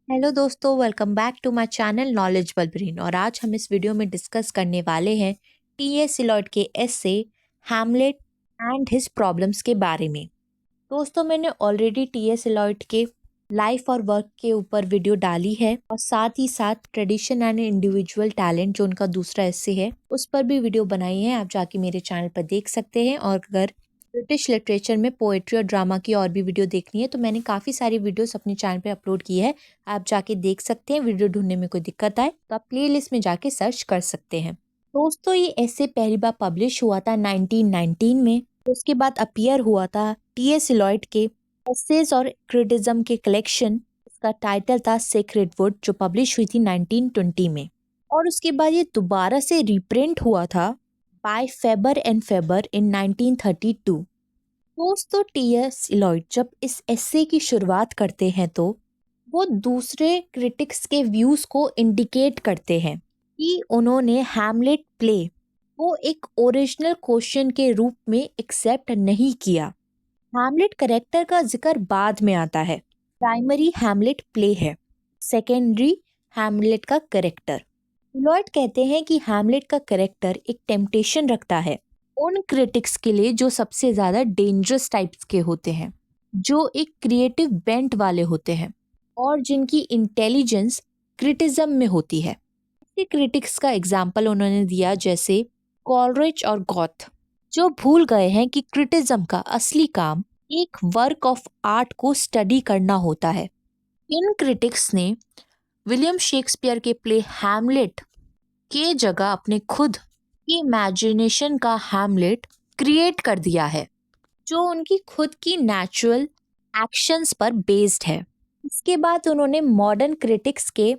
Hello दोस्तों, welcome back to my channel knowledgeable brain. और आज हम इस वीडियो में डिस्कस करने वाले हैं टी.एस. इलियट के एसे हैमलेट एंड हिज प्रॉब्लम्स के बारे में। दोस्तों, मैंने ऑलरेडी टी.एस. इलियट के लाइफ और वर्क के ऊपर वीडियो डाली है और साथ ही साथ ट्रेडिशन एंड इंडिविजुअल टैलेंट जो उनका दूसरा एसे है उस पर भी वीडियो बनाई है। आप जाके मेरे चैनल पर देख सकते हैं। और अगर ब्रिटिश लिटरेचर में पोएट्री और ड्रामा की और भी वीडियो देखनी है तो मैंने काफ़ी सारी वीडियोस अपने चैनल पे अपलोड की है। आप जाके देख सकते हैं। वीडियो ढूंढने में कोई दिक्कत आए तो आप प्लेलिस्ट में जाके सर्च कर सकते हैं। दोस्तों, ये ऐसे पहली बार पब्लिश हुआ था 1919 में। उसके बाद अपीयर हुआ था टी.एस. इलियट के एसेज और क्रिटिज्म के कलेक्शन। इसका टाइटल था सेक्रेड वुड, जो पब्लिश हुई थी 1920 में। और उसके बाद ये दोबारा से रीप्रिंट हुआ था बाय फेबर एंड फेबर इन 1932। दोस्तों, टी.एस. इलियट जब इस एसे की शुरुआत करते हैं तो वो दूसरे क्रिटिक्स के व्यूज को इंडिकेट करते हैं कि उन्होंने हैमलेट प्ले को एक ओरिजिनल क्वेश्चन के रूप में एक्सेप्ट नहीं किया। हैमलेट करेक्टर का जिक्र बाद में आता है। प्राइमरी हैमलेट प्ले है, सेकेंडरी हैमलेट का करेक्टर। इलियट कहते हैं कि हैमलेट का करेक्टर एक टेम्पटेशन रखता है उन क्रिटिक्स के लिए जो सबसे ज्यादा डेंजरस टाइप्स के होते हैं, जो एक क्रिएटिव बेंट वाले होते हैं और जिनकी इंटेलिजेंस क्रिटिज्म में होती है। ऐसे क्रिटिक्स का एग्जाम्पल उन्होंने दिया जैसे कॉलरिज और गॉथ, जो भूल गए हैं कि क्रिटिज्म का असली काम एक वर्क ऑफ आर्ट को स्टडी करना होता है। इन क्रिटिक्स ने विलियम शेक्सपियर के प्ले हैमलेट के जगह अपने खुद की इमेजिनेशन का हैमलेट क्रिएट कर दिया है, जो उनकी खुद की नेचुरल एक्शंस पर बेस्ड है। इसके बाद उन्होंने मॉडर्न क्रिटिक्स के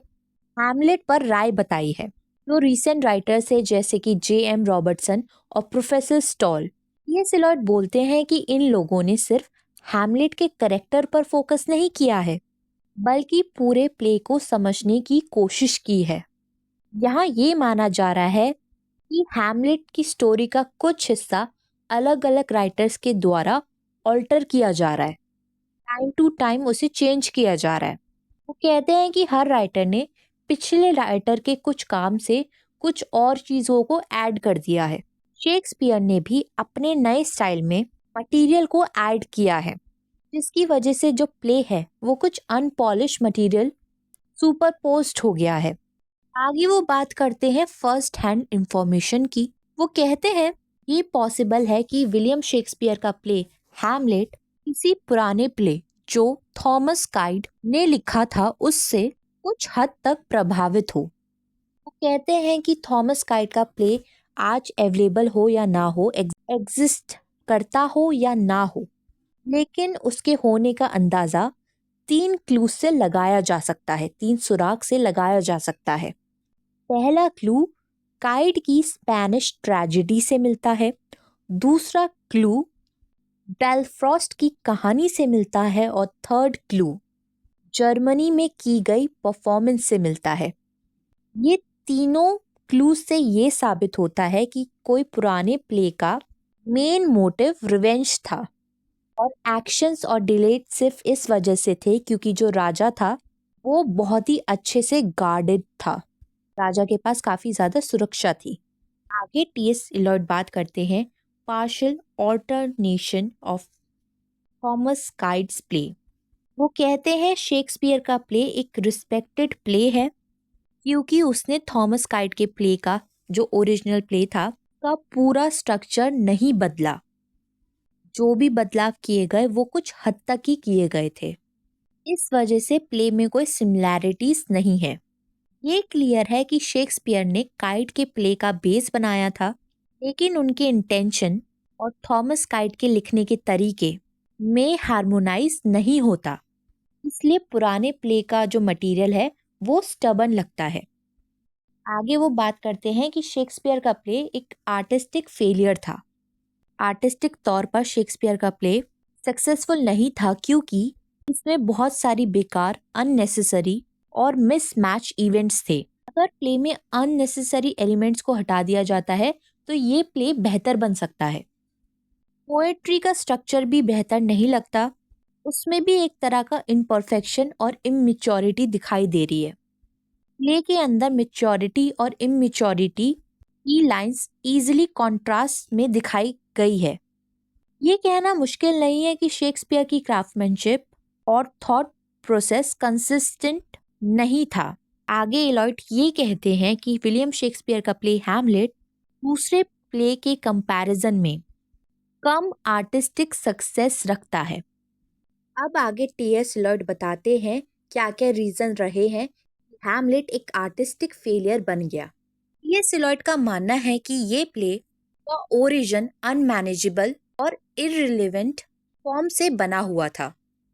हैमलेट पर राय बताई है, जो रीसेंट राइटर्स है जैसे कि जे.एम. रॉबर्टसन और प्रोफेसर स्टॉल। ये इलियट बोलते हैं कि इन लोगों ने सिर्फ हैमलेट के करेक्टर पर फोकस नहीं किया है, बल्कि पूरे प्ले को समझने की कोशिश की है। यहाँ ये माना जा रहा है कि हैमलेट की स्टोरी का कुछ हिस्सा अलग अलग राइटर्स के द्वारा ऑल्टर किया जा रहा है, टाइम टू टाइम उसे चेंज किया जा रहा है। वो कहते हैं कि हर राइटर ने पिछले राइटर के कुछ काम से कुछ और चीज़ों को ऐड कर दिया है। शेक्सपियर ने भी अपने नए स्टाइल में मटेरियल को ऐड किया है, जिसकी वजह से जो प्ले है वो कुछ अनपॉलिश मटेरियल सुपरपोज्ड हो गया है। आगे वो बात करते हैं फर्स्ट हैंड इंफॉर्मेशन की। वो कहते हैं ये पॉसिबल है कि विलियम शेक्सपियर का प्ले हैमलेट किसी पुराने प्ले जो थॉमस काइड ने लिखा था उससे कुछ हद तक प्रभावित हो। वो कहते हैं कि थॉमस काइड का प्ले आज अवेलेबल हो या ना हो, एग्जिस्ट करता हो या ना हो, लेकिन उसके होने का अंदाजा 3 क्लू से लगाया जा सकता है, 3 सुराग से लगाया जा सकता है। पहला क्लू काइड की स्पेनिश ट्रेजेडी से मिलता है। दूसरा क्लू बेलफ्रॉस्ट की कहानी से मिलता है और थर्ड क्लू जर्मनी में की गई परफॉर्मेंस से मिलता है। ये तीनों क्लू से ये साबित होता है कि कोई पुराने प्ले का मेन मोटिव रिवेंज था और एक्शंस और डिलेट सिर्फ इस वजह से थे क्योंकि जो राजा था वो बहुत ही अच्छे से गार्डेड था। राजा के पास काफी ज्यादा सुरक्षा थी। आगे टी.एस. इलियट बात करते हैं partial alternation of Thomas Kyd's play. वो कहते हैं शेक्सपियर का प्ले एक रिस्पेक्टेड प्ले है क्योंकि उसने थॉमस काइड के प्ले का जो ओरिजिनल प्ले था का पूरा स्ट्रक्चर नहीं बदला। जो भी बदलाव किए गए वो कुछ हद तक ही किए गए थे। इस वजह से प्ले में कोई सिमिलैरिटीज नहीं है। ये क्लियर है कि शेक्सपियर ने काइड के प्ले का बेस बनाया था, लेकिन उनके इंटेंशन और थॉमस काइड के लिखने के तरीके में हार्मोनाइज नहीं होता, इसलिए पुराने प्ले का जो मटेरियल है वो स्टबन लगता है। आगे वो बात करते हैं कि शेक्सपियर का प्ले एक आर्टिस्टिक फेलियर था। आर्टिस्टिक तौर पर शेक्सपियर का प्ले सक्सेसफुल नहीं था क्योंकि इसमें बहुत सारी बेकार, अननेसेसरी और मिसमैच इवेंट्स थे। अगर प्ले में अननेसेसरी एलिमेंट्स को हटा दिया जाता है तो ये प्ले बेहतर बन सकता है। पोएट्री का स्ट्रक्चर भी बेहतर नहीं लगता उसमें भी एक तरह का इम्परफेक्शन और इमेच्योरिटी दिखाई दे रही है। प्ले के अंदर मेच्योरिटी और इमेच्योरिटी की लाइंस इजीली कॉन्ट्रास्ट में दिखाई गई है। ये कहना मुश्किल नहीं है कि शेक्सपियर की क्राफ्टमैनशिप और थॉट प्रोसेस कंसिस्टेंट नहीं था। आगे एलॉयड ये कहते हैं कि विलियम शेक्सपियर का प्ले हैमलेट दूसरे प्ले के कंपैरिजन में कम आर्टिस्टिक सक्सेस रखता है। अब आगे टीएस एलॉयड बताते हैं क्या क्या रीजन रहे हैं कि हैमलेट एक आर्टिस्टिक फेलियर बन गया। टीएस एलॉयड का मानना है कि ये प्ले का ओरिजिन अनमैनेजेबल और इररिलेवेंट फॉर्म से बना हुआ था।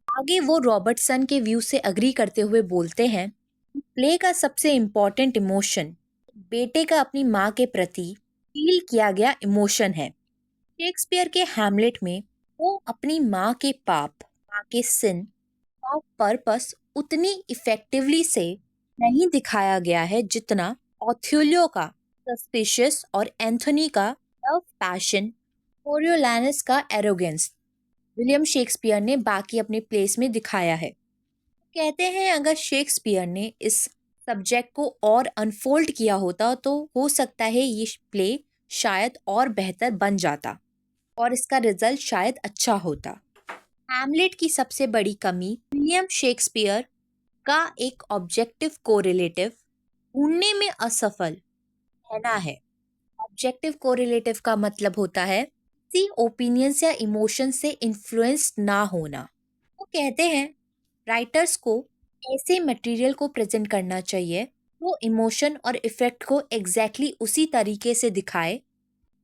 आगे वो रॉबर्टसन के व्यू से अग्री करते हुए बोलते हैं, प्ले का सबसे इम्पोर्टेंट इमोशन बेटे का अपनी माँ के प्रति फील किया गया इमोशन है। शेक्सपियर के हैमलेट में वो अपनी माँ के पाप, माँ के सिन का पर्पस उतनी इफेक्टिवली से नहीं दिखाया गया है जितना ऑथेलो का सस्पिशियस और एंथोनी का लव पैशन, कोरियोलानस का एरोगेंस विलियम शेक्सपियर ने बाकी अपने प्लेस में दिखाया है। कहते हैं अगर शेक्सपियर ने इस सब्जेक्ट को और अनफोल्ड किया होता तो हो सकता है ये प्ले शायद और बेहतर बन जाता और इसका रिजल्ट शायद अच्छा होता। हैमलेट की सबसे बड़ी कमी विलियम शेक्सपियर का एक ऑब्जेक्टिव कोरिलेटिव ढूंढने में असफल रहना है। ऑब्जेक्टिव कोरिलेटिव का मतलब होता है किसी ओपिनियंस या इमोशन से इन्फ्लुएंस्ड ना होना। वो कहते हैं राइटर्स को ऐसे मटेरियल को प्रेजेंट करना चाहिए वो इमोशन और इफेक्ट को एग्जैक्टली उसी तरीके से दिखाए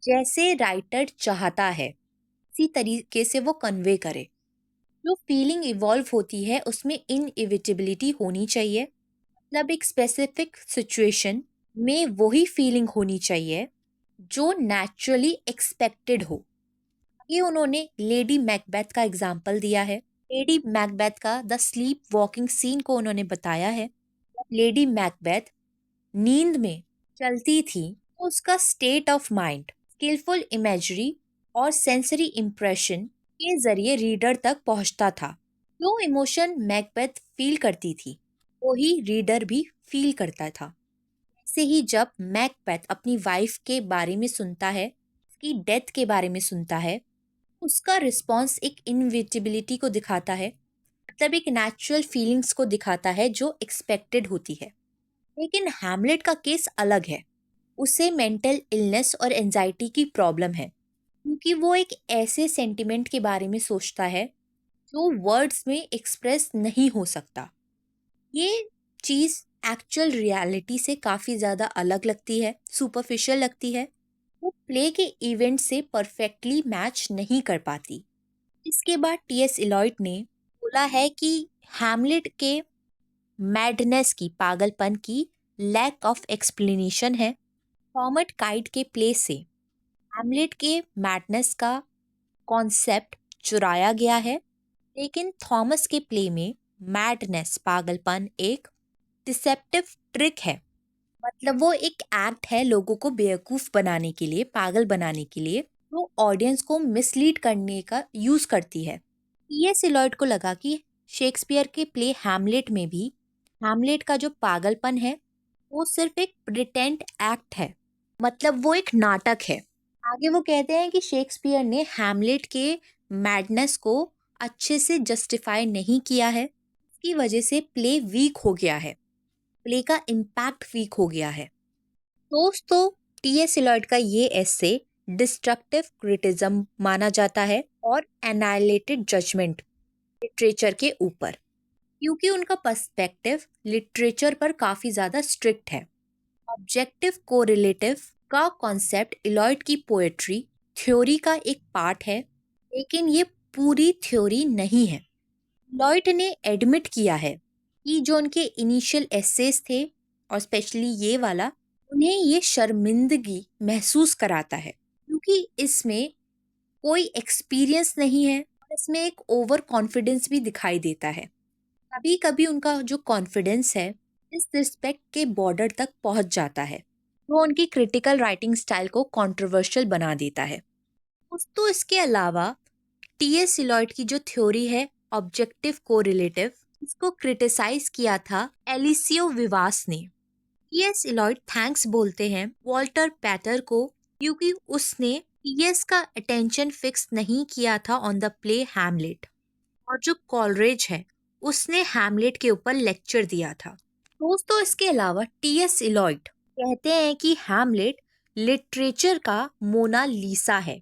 जैसे राइटर चाहता है, इसी तरीके से वो कन्वे करे। जो फीलिंग इवॉल्व होती है उसमें इनएविटेबिलिटी होनी चाहिए, मतलब एक स्पेसिफिक सिचुएशन में वही फीलिंग होनी चाहिए जो नेचुरली एक्सपेक्टेड हो। ये उन्होंने लेडी मैकबेथ का एग्जाम्पल दिया है। लेडी मैकबेथ का द स्लीप वॉकिंग सीन को उन्होंने बताया है। लेडी मैकबेथ नींद में चलती थी तो उसका state of mind skilful imagery और सेंसरी इंप्रेशन के जरिए रीडर तक पहुंचता था। जो इमोशन मैकबेथ फील करती थी वही रीडर भी फील करता था। ऐसे ही जब मैकबेथ अपनी वाइफ के बारे में सुनता है, उसकी डेथ के बारे में सुनता है, उसका रिस्पॉन्स एक इनविटेबिलिटी को दिखाता है, मतलब एक नेचुरल फीलिंग्स को दिखाता है जो एक्सपेक्टेड होती है। लेकिन हैमलेट का केस अलग है। उसे मेंटल इलनेस और एंजाइटी की प्रॉब्लम है क्योंकि वो एक ऐसे सेंटिमेंट के बारे में सोचता है जो वर्ड्स में एक्सप्रेस नहीं हो सकता। ये चीज़ एक्चुअल रियलिटी से काफ़ी ज़्यादा अलग लगती है, सुपरफिशियल लगती है, वो प्ले के इवेंट से परफेक्टली मैच नहीं कर पाती। इसके बाद टीएस इलॉयड ने बोला है कि हैमलेट के मैडनेस की, पागलपन की लैक ऑफ एक्सप्लेनेशन है। थॉमस काइट के प्ले से हैमलेट के मैडनेस का कॉन्सेप्ट चुराया गया है, लेकिन थॉमस के प्ले में मैडनेस, पागलपन एक डिसेप्टिव ट्रिक है, मतलब वो एक एक्ट है लोगों को बेवकूफ़ बनाने के लिए, पागल बनाने के लिए, वो ऑडियंस को मिसलीड करने का यूज़ करती है। टीएस इलॉयड को लगा कि शेक्सपियर के प्ले हैमलेट में भी हैमलेट का जो पागलपन है वो सिर्फ एक प्रिटेंड एक्ट है, मतलब वो एक नाटक है। आगे वो कहते हैं कि शेक्सपियर ने हैमलेट के मैडनेस को अच्छे से जस्टिफाई नहीं किया है, इसकी वजह से प्ले वीक हो गया है, प्ले का इम्पैक्ट वीक हो गया है। दोस्तों, टीएस इलॉयड का ये एसे डिस्ट्रक्टिव क्रिटिज्म माना जाता है और एनाइलेटेड जजमेंट लिटरेचर के ऊपर, क्योंकि उनका पर्सपेक्टिव लिटरेचर पर काफ़ी ज़्यादा स्ट्रिक्ट है। ऑब्जेक्टिव कोरिलेटिव का कॉन्सेप्ट इलॉयड की पोएट्री थ्योरी का एक पार्ट है, लेकिन ये पूरी थ्योरी नहीं है। लॉयड ने एडमिट किया है कि जो उनके इनिशियल एसेस थे और स्पेशली ये वाला, उन्हें ये शर्मिंदगी महसूस कराता है क्योंकि इसमें कोई एक्सपीरियंस नहीं है और इसमें एक ओवर कॉन्फिडेंस भी दिखाई देता है। कभी कभी उनका जो कॉन्फिडेंस है इस रिस्पेक्ट के बॉर्डर तक पहुंच जाता है, वो उनकी क्रिटिकल राइटिंग स्टाइल को कंट्रोवर्शियल बना देता है। दोस्तों, इसके अलावा टीएस इलॉयड की जो थ्योरी है ऑब्जेक्टिव कोरिलेटिव, इसको क्रिटिसाइज किया था एलिसियो विवास ने। टीएस इलॉयड थैंक्स बोलते हैं वॉल्टर पैटर को, क्योंकि उसने टीएस का अटेंशन फिक्स नहीं किया था ऑन द प्ले हैमलेट। और जो कॉलरेज है उसने हैमलेट के ऊपर लेक्चर दिया था। दोस्तों, इसके अलावा टीएस इलॉयड कहते हैं कि हैमलेट लिटरेचर का मोनालिसा है।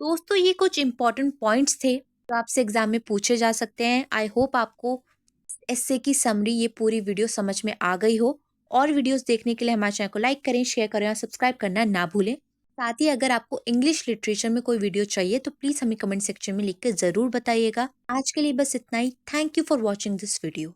दोस्तों, ये कुछ इंपॉर्टेंट पॉइंट्स थे जो आपसे एग्जाम में पूछे जा सकते हैं। आई होप आपको एस्से की समरी ये पूरी वीडियो समझ में आ गई हो। और वीडियोस देखने के लिए हमारे चैनल को लाइक करें, शेयर करें और सब्सक्राइब करना ना भूलें। साथ ही अगर आपको इंग्लिश लिटरेचर में कोई वीडियो चाहिए तो प्लीज हमें कमेंट सेक्शन में लिख के जरूर बताइएगा। आज के लिए बस इतना ही। Thank you for watching this video.